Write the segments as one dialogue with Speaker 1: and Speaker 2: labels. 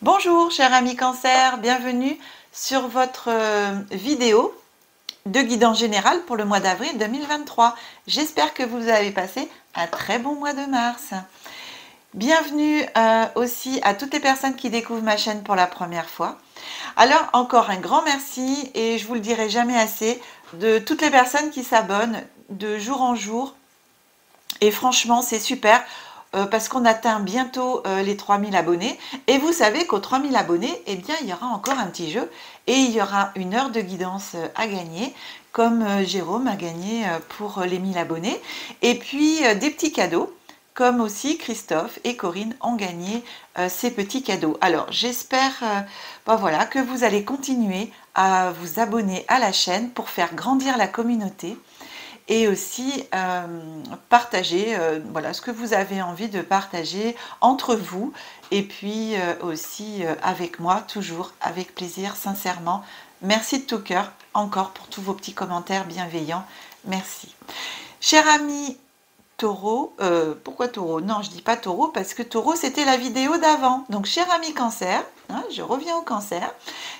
Speaker 1: Bonjour chers amis Cancer, bienvenue sur votre vidéo de guidance générale pour le mois d'avril 2023. J'espère que vous avez passé un très bon mois de mars. Bienvenue aussi à toutes les personnes qui découvrent ma chaîne pour la première fois. Alors encore un grand merci et je vous le dirai jamais assez de toutes les personnes qui s'abonnent de jour en jour. Et franchement c'est super. Parce qu'on atteint bientôt les 3000 abonnés. Et vous savez qu'aux 3000 abonnés, eh bien, il y aura encore un petit jeu et il y aura une heure de guidance à gagner, comme Jérôme a gagné pour les 1000 abonnés. Et puis des petits cadeaux, comme aussi Christophe et Corinne ont gagné ces petits cadeaux. Alors, j'espère voilà, que vous allez continuer à vous abonner à la chaîne pour faire grandir la communauté et aussi partager voilà, ce que vous avez envie de partager entre vous et puis aussi avec moi, toujours avec plaisir, sincèrement. Merci de tout cœur encore pour tous vos petits commentaires bienveillants. Merci. Cher ami Taureau, pourquoi Taureau? Non, je dis pas Taureau parce que Taureau c'était la vidéo d'avant. Donc cher ami Cancer, hein, je reviens au Cancer.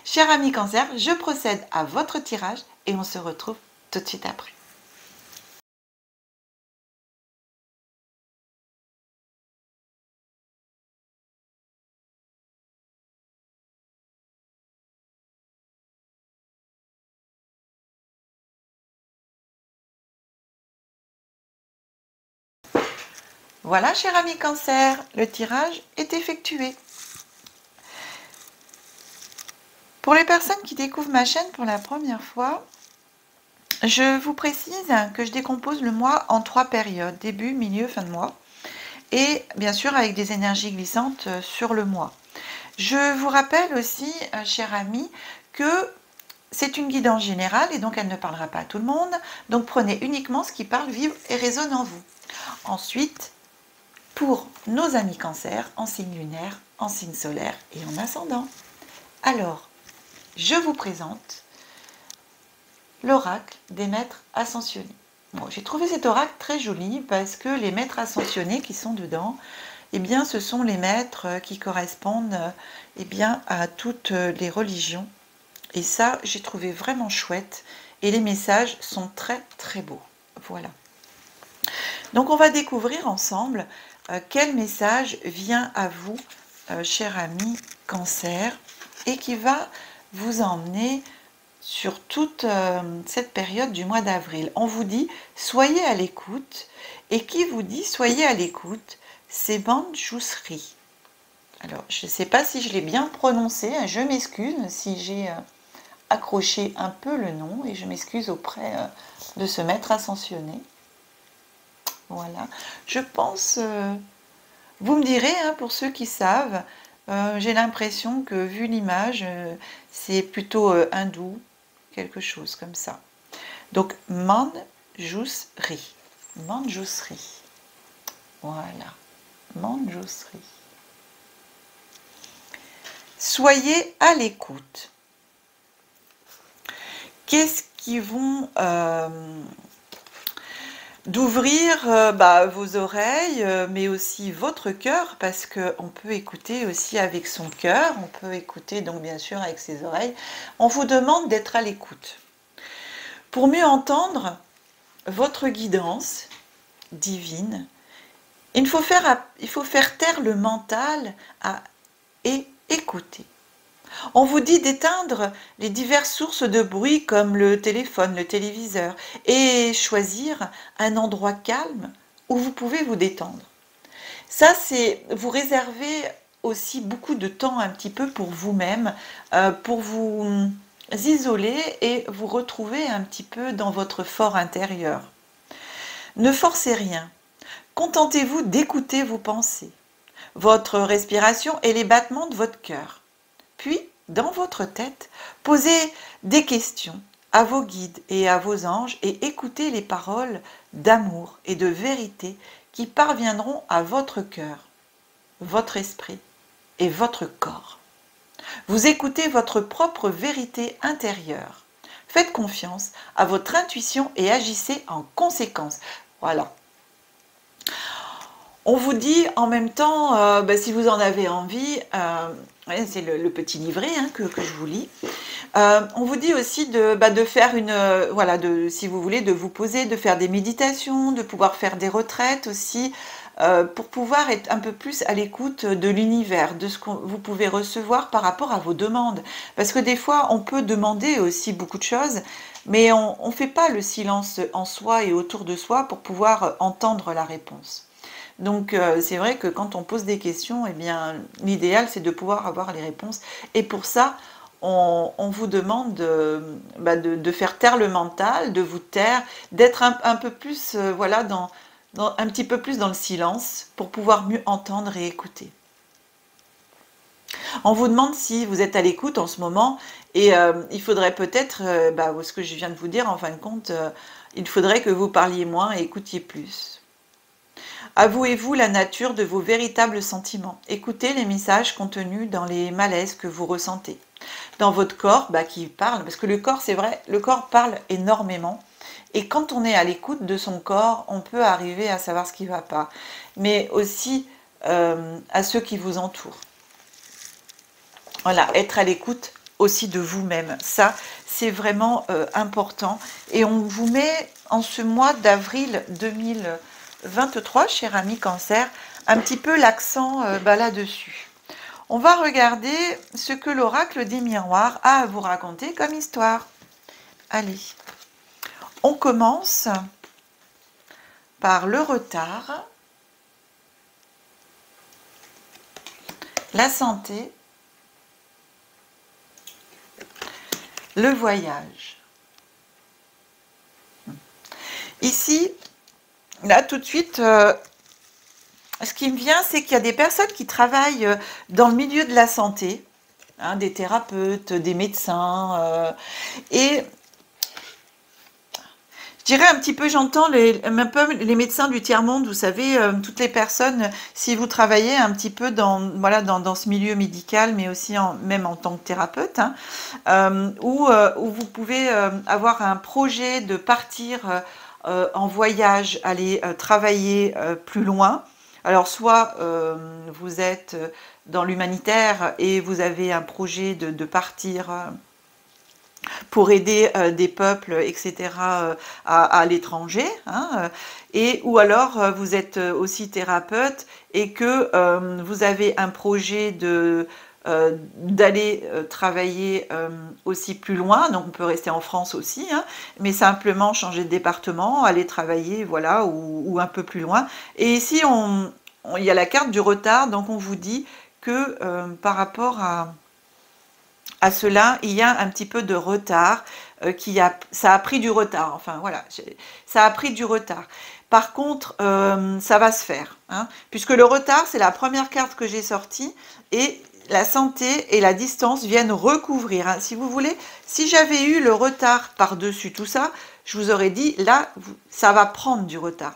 Speaker 1: Cher ami Cancer, je procède à votre tirage et on se retrouve tout de suite après. Voilà, cher ami Cancer, le tirage est effectué. Pour les personnes qui découvrent ma chaîne pour la première fois, je vous précise que je décompose le mois en 3 périodes, début, milieu, fin de mois, et bien sûr avec des énergies glissantes sur le mois. Je vous rappelle aussi, cher ami, que c'est une guidance générale et donc elle ne parlera pas à tout le monde, donc prenez uniquement ce qui parle, vibre et résonne en vous. Ensuite, pour nos amis Cancer, en signe lunaire, en signe solaire et en ascendant. Alors, je vous présente l'oracle des maîtres ascensionnés. Bon, j'ai trouvé cet oracle très joli parce que les maîtres ascensionnés qui sont dedans, eh bien, ce sont les maîtres qui correspondent eh bien, à toutes les religions. Et ça, j'ai trouvé vraiment chouette. Et les messages sont très très beaux. Voilà. Donc, on va découvrir ensemble quel message vient à vous, cher ami Cancer, et qui va vous emmener sur toute cette période du mois d'avril. On vous dit soyez à l'écoute, et qui vous dit soyez à l'écoute, c'est Manjusri. Alors je ne sais pas si je l'ai bien prononcé, je m'excuse si j'ai accroché un peu le nom et je m'excuse auprès de ce maître ascensionné. Voilà, je pense, vous me direz, hein, pour ceux qui savent, j'ai l'impression que vu l'image, c'est plutôt hindou, quelque chose comme ça. Donc, Manjusri. Manjusri. Voilà. Manjusri. Soyez à l'écoute. Qu'est-ce qui vont d'ouvrir vos oreilles, mais aussi votre cœur, parce qu'on peut écouter aussi avec son cœur, on peut écouter donc bien sûr avec ses oreilles. On vous demande d'être à l'écoute. Pour mieux entendre votre guidance divine, il faut faire taire le mental et écouter. On vous dit d'éteindre les diverses sources de bruit comme le téléphone, le téléviseur et choisir un endroit calme où vous pouvez vous détendre. Ça, c'est vous réserver aussi beaucoup de temps un petit peu pour vous-même, pour vous isoler et vous retrouver un petit peu dans votre fort intérieur. Ne forcez rien. Contentez-vous d'écouter vos pensées, votre respiration et les battements de votre cœur. Puis, dans votre tête, posez des questions à vos guides et à vos anges et écoutez les paroles d'amour et de vérité qui parviendront à votre cœur, votre esprit et votre corps. Vous écoutez votre propre vérité intérieure. Faites confiance à votre intuition et agissez en conséquence. Voilà. On vous dit en même temps, si vous en avez envie, ouais, c'est le petit livret hein, que je vous lis. On vous dit aussi de faire voilà, si vous voulez, de vous poser, de faire des méditations, de pouvoir faire des retraites aussi, pour pouvoir être un peu plus à l'écoute de l'univers, de ce que vous pouvez recevoir par rapport à vos demandes. Parce que des fois, on peut demander aussi beaucoup de choses, mais on ne fait pas le silence en soi et autour de soi pour pouvoir entendre la réponse. Donc c'est vrai que quand on pose des questions, eh bien l'idéal c'est de pouvoir avoir les réponses. Et pour ça, on vous demande de faire taire le mental, de vous taire, d'être un peu plus, voilà, un petit peu plus dans le silence pour pouvoir mieux entendre et écouter. On vous demande si vous êtes à l'écoute en ce moment et il faudrait peut-être, ce que je viens de vous dire, en fin de compte, il faudrait que vous parliez moins et écoutiez plus. Avouez-vous la nature de vos véritables sentiments. Écoutez les messages contenus dans les malaises que vous ressentez. Dans votre corps qui parle, parce que le corps, c'est vrai, le corps parle énormément. Et quand on est à l'écoute de son corps, on peut arriver à savoir ce qui ne va pas. Mais aussi à ceux qui vous entourent. Voilà, être à l'écoute aussi de vous-même. Ça, c'est vraiment important. Et on vous met en ce mois d'avril 2023, cher ami Cancer, un petit peu l'accent là-dessus. On va regarder ce que l'oracle des miroirs a à vous raconter comme histoire. Allez, on commence par le retard, la santé, le voyage. Ici, là tout de suite, ce qui me vient, c'est qu'il y a des personnes qui travaillent dans le milieu de la santé, hein, des thérapeutes, des médecins, et je dirais un petit peu, j'entends un peu les médecins du tiers-monde, vous savez, toutes les personnes, si vous travaillez un petit peu dans ce milieu médical, mais aussi même en tant que thérapeute, hein, où vous pouvez avoir un projet de partir en voyage, aller travailler plus loin. Alors, soit vous êtes dans l'humanitaire et vous avez un projet de partir pour aider des peuples, etc., à l'étranger, hein, ou alors vous êtes aussi thérapeute et que vous avez un projet d'aller travailler aussi plus loin, donc on peut rester en France aussi, hein, mais simplement changer de département, aller travailler, voilà, ou un peu plus loin. Et ici, il y a la carte du retard, donc on vous dit que par rapport à cela, il y a un petit peu de retard, ça a pris du retard, enfin voilà, ça a pris du retard. Par contre, ça va se faire, hein, puisque le retard, c'est la première carte que j'ai sortie, et la santé et la distance viennent recouvrir, hein. Si vous voulez, si j'avais eu le retard par-dessus tout ça, je vous aurais dit, là, ça va prendre du retard.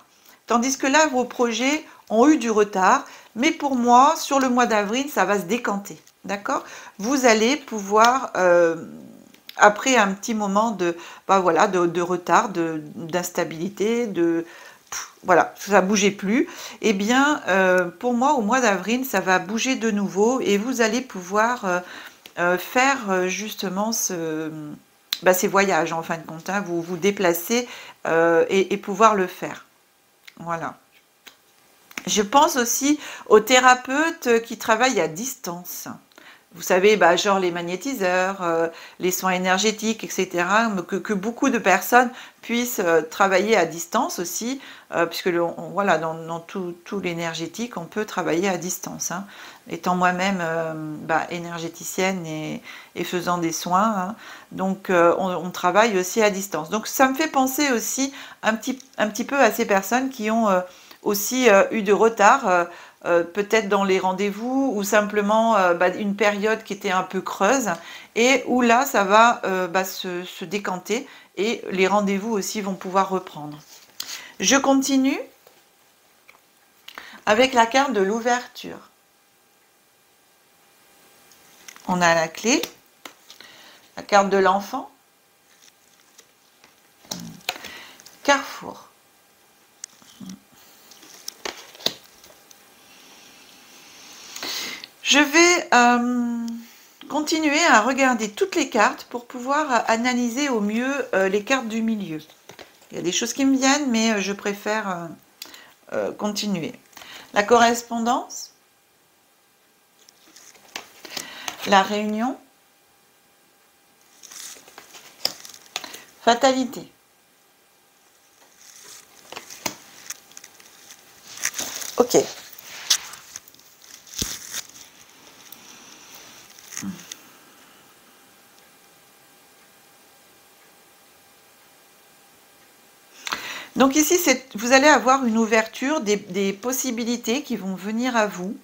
Speaker 1: Tandis que là, vos projets ont eu du retard, mais pour moi, sur le mois d'avril, ça va se décanter. D'accord? Vous allez pouvoir, après un petit moment de retard, d'instabilité, voilà, ça ne bougeait plus, eh bien, pour moi, au mois d'avril, ça va bouger de nouveau et vous allez pouvoir faire justement ces voyages, en fin de compte, hein, vous déplacer et pouvoir le faire. Voilà. Je pense aussi aux thérapeutes qui travaillent à distance. Vous savez, genre les magnétiseurs, les soins énergétiques, etc., que beaucoup de personnes puissent travailler à distance aussi, puisque voilà, dans tout l'énergétique, on peut travailler à distance, hein. Étant moi-même énergéticienne et faisant des soins, hein, donc on travaille aussi à distance. Donc ça me fait penser aussi un petit peu à ces personnes qui ont aussi eu du retard, peut-être dans les rendez-vous ou simplement une période qui était un peu creuse et où là ça va se décanter et les rendez-vous aussi vont pouvoir reprendre. Je continue avec la carte de l'ouverture. On a la clé, la carte de l'enfant, Carrefour. Je vais continuer à regarder toutes les cartes pour pouvoir analyser au mieux les cartes du milieu. Il y a des choses qui me viennent, mais je préfère continuer. La correspondance, la réunion, fatalité. Ok. Donc ici, vous allez avoir une ouverture, des possibilités qui vont venir à vous.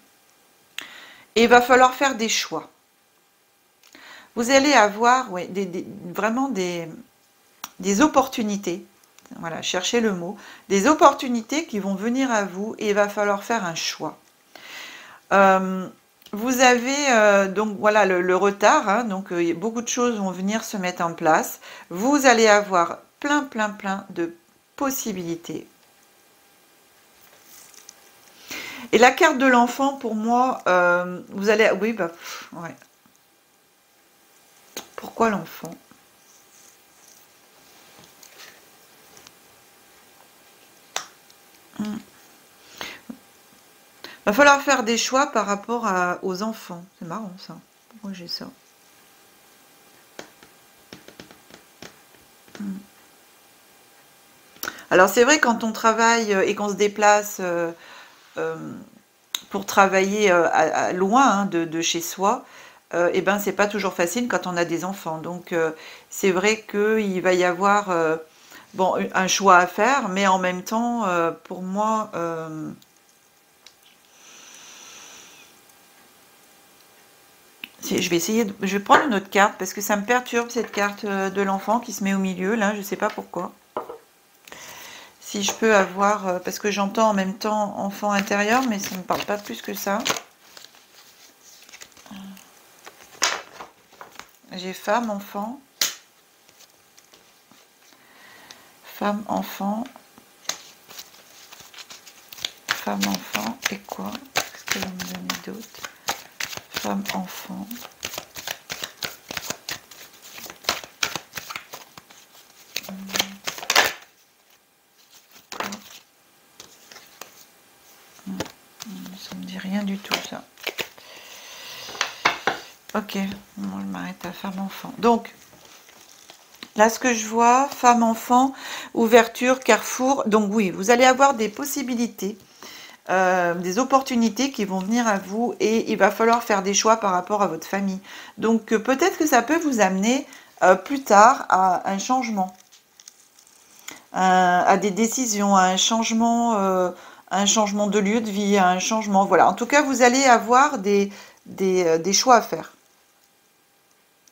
Speaker 1: Et il va falloir faire des choix. Vous allez avoir vraiment des opportunités. Voilà, cherchez le mot. Des opportunités qui vont venir à vous et il va falloir faire un choix. Vous avez donc voilà le retard, hein, donc beaucoup de choses vont venir se mettre en place. Vous allez avoir plein de possibilités. Et la carte de l'enfant, pour moi, vous allez... Oui, bah, ouais. Pourquoi l'enfant? Va falloir faire des choix par rapport aux enfants. C'est marrant, ça. Pourquoi j'ai ça? Alors, c'est vrai, quand on travaille et qu'on se déplace pour travailler loin hein, de chez soi, et ben c'est pas toujours facile quand on a des enfants. Donc c'est vrai qu'il va y avoir bon, un choix à faire, mais en même temps, pour moi, je vais essayer, je vais prendre une autre carte parce que ça me perturbe cette carte de l'enfant qui se met au milieu là, je sais pas pourquoi. Si je peux avoir, parce que j'entends en même temps enfant intérieur, mais ça ne me parle pas plus que ça. J'ai femme, enfant. Femme, enfant. Femme, enfant. Et quoi? Qu'est-ce qu'elle va me donner d'autre? Femme, enfant. Ça me dit rien du tout, ça. Ok, bon, je m'arrête à femme, enfant. Donc, là, ce que je vois, femme, enfant, ouverture, carrefour. Donc oui, vous allez avoir des possibilités, des opportunités qui vont venir à vous et il va falloir faire des choix par rapport à votre famille. Donc peut-être que ça peut vous amener plus tard à un changement, à des décisions, à un changement de lieu de vie, à un changement. Voilà. En tout cas, vous allez avoir des choix à faire.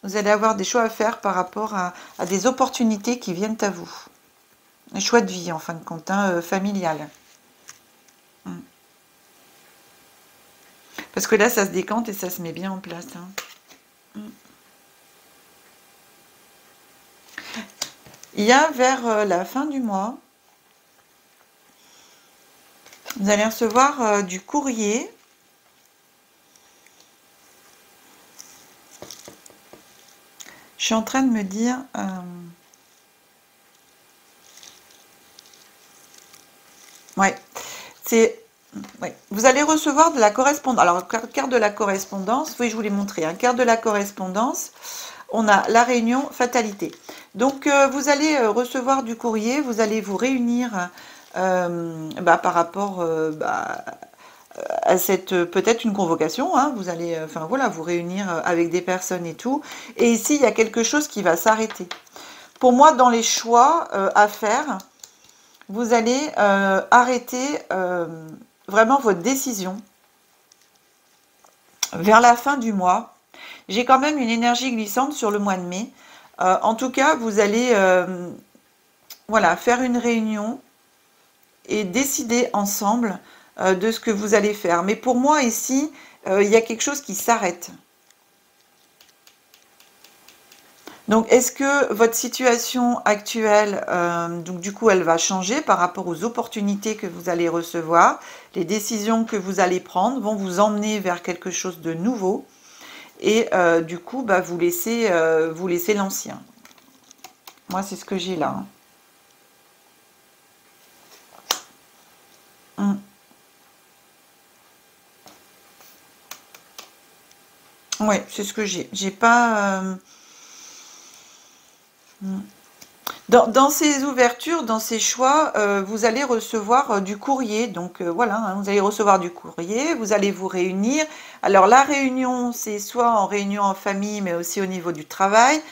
Speaker 1: Vous allez avoir des choix à faire par rapport à des opportunités qui viennent à vous. Un choix de vie, en fin de compte, hein, familial. Parce que là, ça se décante et ça se met bien en place. Hein. Il y a vers la fin du mois, vous allez recevoir du courrier. Je suis en train de me dire... ouais, c'est... Ouais. Vous allez recevoir de la correspondance. Alors, carte de la correspondance, oui, je vous l'ai montré. Hein, carte de la correspondance, on a la réunion fatalité. Donc, vous allez recevoir du courrier, vous allez vous réunir par rapport à cette peut-être une convocation. Hein, vous allez, enfin voilà, vous réunir avec des personnes et tout. Et ici, il y a quelque chose qui va s'arrêter. Pour moi, dans les choix à faire, vous allez arrêter vraiment votre décision vers la fin du mois. J'ai quand même une énergie glissante sur le mois de mai. En tout cas, vous allez voilà, faire une réunion et décider ensemble de ce que vous allez faire. Mais pour moi, ici, il y a quelque chose qui s'arrête. Donc, est-ce que votre situation actuelle, donc du coup, elle va changer par rapport aux opportunités que vous allez recevoir, les décisions que vous allez prendre vont vous emmener vers quelque chose de nouveau, et du coup, bah, vous laissez l'ancien. Moi, c'est ce que j'ai là. Hein. Ouais, c'est ce que j'ai. J'ai pas. Dans ces ouvertures, dans ces choix, vous allez recevoir du courrier. Donc voilà, hein, vous allez recevoir du courrier, vous allez vous réunir. Alors la réunion, c'est soit en réunion en famille, mais aussi au niveau du travail,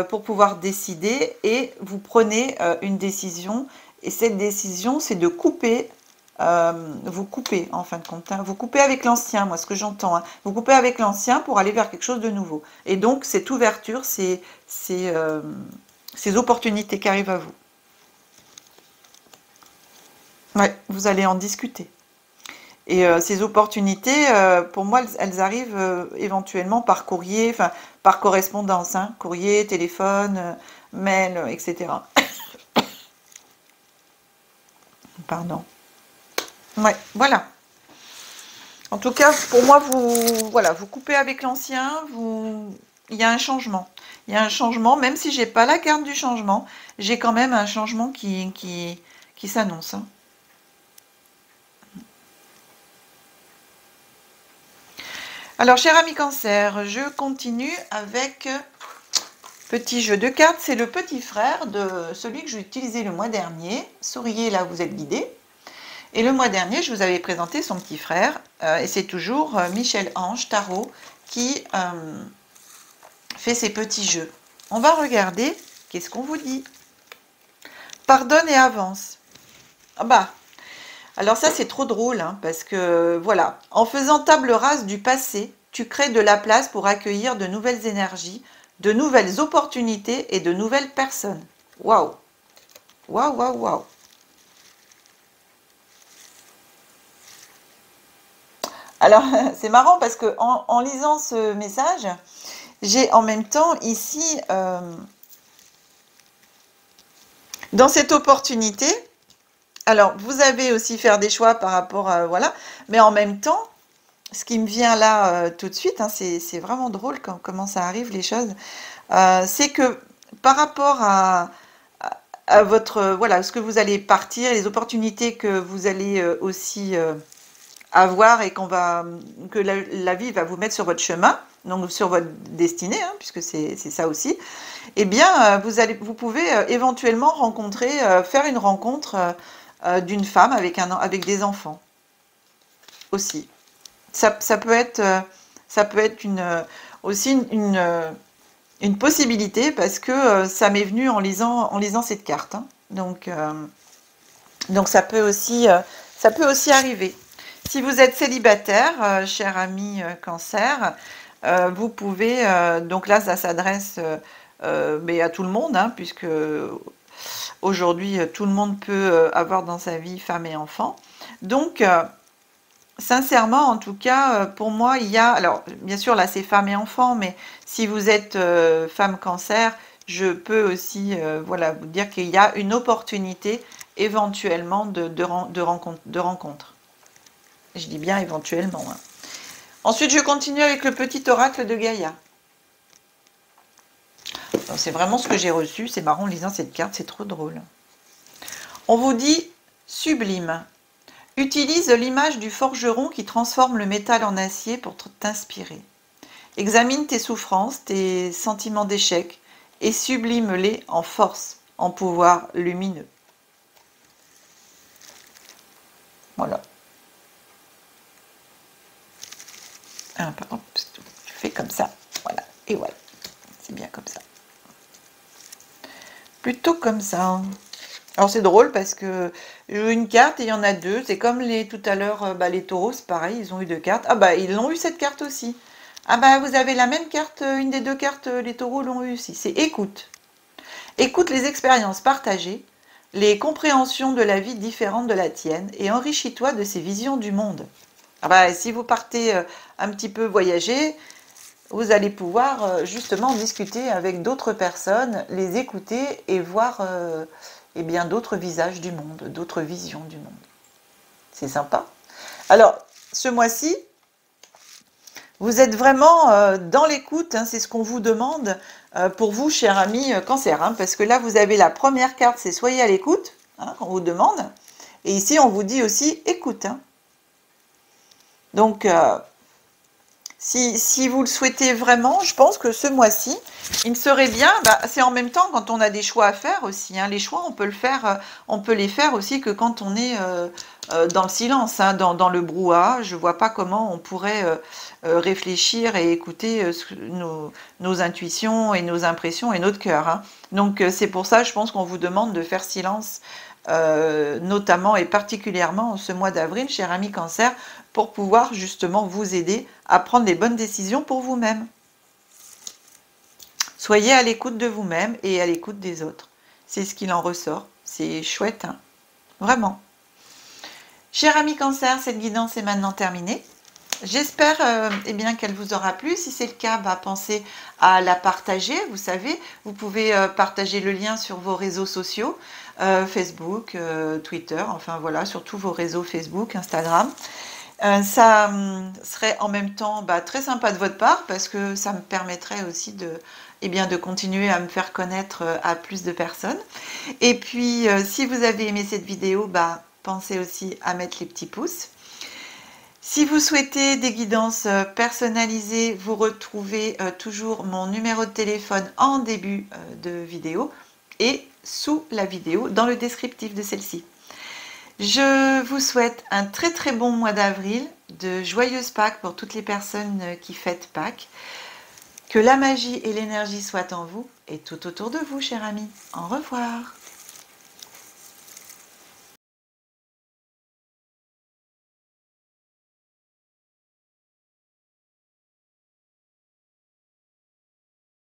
Speaker 1: pour pouvoir décider. Et vous prenez une décision. Et cette décision, c'est de couper. Vous coupez en fin de compte. Hein. Vous coupez avec l'ancien, moi ce que j'entends. Hein. Vous coupez avec l'ancien pour aller vers quelque chose de nouveau. Et donc cette ouverture, c'est ces opportunités qui arrivent à vous. Ouais, vous allez en discuter. Et ces opportunités, pour moi, elles arrivent éventuellement par courrier, enfin par correspondance, hein, courrier, téléphone, mail, etc. Pardon. Ouais, voilà. En tout cas, pour moi, voilà, vous coupez avec l'ancien, il y a un changement. Il y a un changement, même si j'ai pas la carte du changement, j'ai quand même un changement qui s'annonce. Hein. Alors, cher ami Cancer, je continue avec petit jeu de cartes. C'est le petit frère de celui que j'ai utilisé le mois dernier. Souriez, là, vous êtes guidé. Et le mois dernier, je vous avais présenté son petit frère. Et c'est toujours Michel-Ange Tarot qui fait ses petits jeux. On va regarder. Qu'est-ce qu'on vous dit? Pardonne et avance. Ah bah, alors ça c'est trop drôle, hein, parce que voilà, en faisant table rase du passé, tu crées de la place pour accueillir de nouvelles énergies, de nouvelles opportunités et de nouvelles personnes. Waouh, waouh, waouh, waouh. Alors c'est marrant parce que en lisant ce message, j'ai en même temps ici, dans cette opportunité, alors vous avez aussi faire des choix par rapport à, voilà, mais en même temps, ce qui me vient là tout de suite, hein, c'est vraiment drôle comment ça arrive les choses, c'est que par rapport à votre, voilà, ce que vous allez partir, les opportunités que vous allez aussi avoir et que la vie va vous mettre sur votre chemin, donc sur votre destinée, hein, puisque c'est ça aussi, eh bien, vous pouvez éventuellement faire une rencontre d'une femme avec des enfants aussi. Ça peut être, aussi une possibilité parce que ça m'est venu en lisant cette carte. Hein. Donc ça peut aussi arriver. Si vous êtes célibataire, cher ami Cancer, vous pouvez, donc là ça s'adresse mais à tout le monde, hein, puisque aujourd'hui tout le monde peut avoir dans sa vie femme et enfant. Donc sincèrement, en tout cas, pour moi, il y a... Alors, bien sûr, là, c'est femme et enfant, mais si vous êtes femme Cancer, je peux aussi voilà, vous dire qu'il y a une opportunité éventuellement de rencontre. Je dis bien éventuellement. Hein. Ensuite, je continue avec le petit oracle de Gaïa. C'est vraiment ce que j'ai reçu. C'est marrant en lisant cette carte, c'est trop drôle. On vous dit sublime. Utilise l'image du forgeron qui transforme le métal en acier pour t'inspirer. Examine tes souffrances, tes sentiments d'échec et sublime-les en force, en pouvoir lumineux. Voilà. Je fais comme ça. Voilà. Et voilà. C'est bien comme ça. Plutôt comme ça. Alors c'est drôle parce que j'ai eu une carte et il y en a deux. C'est comme tout à l'heure, les taureaux, c'est pareil, ils ont eu deux cartes. Ah bah ils l'ont eu cette carte aussi. Ah bah vous avez la même carte, une des deux cartes, les taureaux l'ont eu aussi. C'est écoute. Écoute les expériences partagées, les compréhensions de la vie différentes de la tienne et enrichis-toi de ces visions du monde. Ah bah si vous partez un petit peu voyager, vous allez pouvoir justement discuter avec d'autres personnes, les écouter et voir eh bien d'autres visages du monde, d'autres visions du monde. C'est sympa. Alors, ce mois-ci, vous êtes vraiment dans l'écoute, hein, c'est ce qu'on vous demande pour vous, cher ami Cancer, hein, parce que là, vous avez la première carte, c'est soyez à l'écoute, hein, qu'on vous demande. Et ici, on vous dit aussi écoute. Hein. Donc, si vous le souhaitez vraiment, je pense que ce mois-ci, il me serait bien, c'est en même temps quand on a des choix à faire aussi. Hein, les choix, on peut les faire aussi que quand on est dans le silence, hein, dans le brouhaha. Je ne vois pas comment on pourrait réfléchir et écouter nos intuitions et nos impressions et notre cœur. Hein. Donc c'est pour ça, je pense qu'on vous demande de faire silence, notamment et particulièrement ce mois d'avril, cher ami Cancer, pour pouvoir justement vous aider à prendre les bonnes décisions pour vous-même. Soyez à l'écoute de vous-même et à l'écoute des autres. C'est ce qu'il en ressort. C'est chouette, hein, vraiment. Cher ami Cancer, cette guidance est maintenant terminée. J'espère eh bien qu'elle vous aura plu. Si c'est le cas, pensez à la partager. Vous savez, vous pouvez partager le lien sur vos réseaux sociaux, Facebook, Twitter, enfin voilà, sur tous vos réseaux Facebook, Instagram. Ça serait en même temps très sympa de votre part parce que ça me permettrait aussi de continuer à me faire connaître à plus de personnes. Et puis, si vous avez aimé cette vidéo, pensez aussi à mettre les petits pouces. Si vous souhaitez des guidances personnalisées, vous retrouvez toujours mon numéro de téléphone en début de vidéo et sous la vidéo dans le descriptif de celle-ci. Je vous souhaite un très très bon mois d'avril, de joyeuses Pâques pour toutes les personnes qui fêtent Pâques. Que la magie et l'énergie soient en vous et tout autour de vous, cher ami. Au revoir.